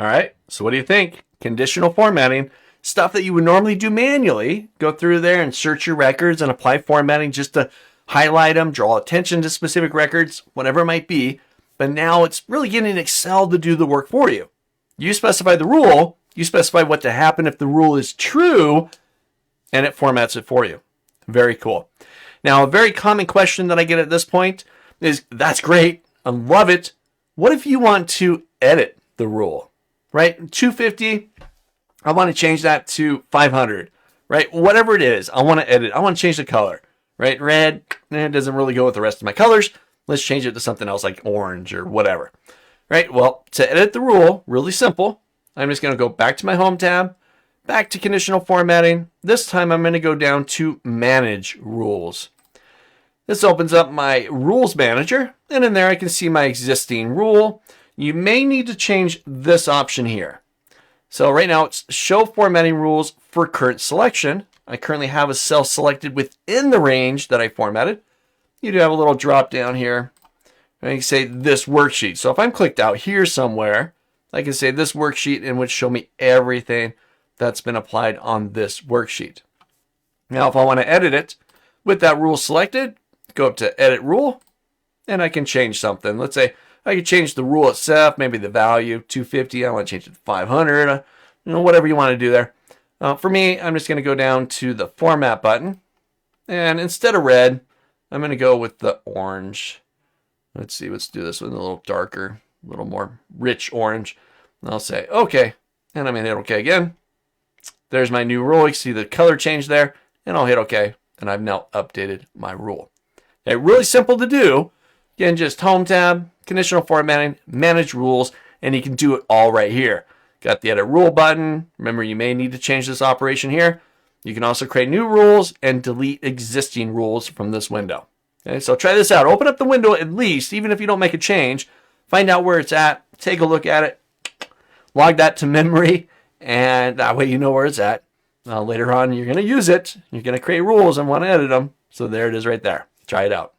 All right, so what do you think? Conditional formatting, stuff that you would normally do manually, go through there and search your records and apply formatting just to highlight them, draw attention to specific records, whatever it might be. But now it's really getting Excel to do the work for you. You specify the rule, you specify what to happen if the rule is true, and it formats it for you. Very cool. Now, a very common question that I get at this point is, that's great, I love it. What if you want to edit the rule, right? 250, I want to change that to 500, right? Whatever it is, I want to edit. I want to change the color, right? Red, it doesn't really go with the rest of my colors. Let's change it to something else like orange or whatever, right? Well, to edit the rule, really simple. I'm just going to go back to my Home tab, back to conditional formatting. This time I'm going to go down to Manage Rules. This opens up my Rules Manager, and in there I can see my existing rule. You may need to change this option here. So right now it's Show Formatting Rules for Current Selection. I currently have a cell selected within the range that I formatted. You do have a little drop down here. I can say this worksheet. So if I'm clicked out here somewhere, I can say this worksheet, and would show me everything that's been applied on this worksheet. Now, if I want to edit it with that rule selected, go up to Edit Rule, and I can change something. Let's say I could change the rule itself, maybe the value, 250. I want to change it to 500, whatever you want to do there. For me, I'm just going to go down to the Format button, and instead of red, I'm going to go with the orange. Let's see, let's do this with a little darker, a little more rich orange. And I'll say OK, and I'm going to hit OK again. There's my new rule. You see the color change there, and I'll hit OK, and I've now updated my rule. Okay, really simple to do. Again, just Home tab, conditional formatting, manage rules, and you can do it all right here. Got the Edit Rule button. Remember, you may need to change this operation here. You can also create new rules and delete existing rules from this window. Okay, so try this out. Open up the window at least, even if you don't make a change. Find out where it's at. Take a look at it. Log that to memory, and that way you know where it's at. Later on, you're going to use it. You're going to create rules and want to edit them. So there it is right there. Try it out.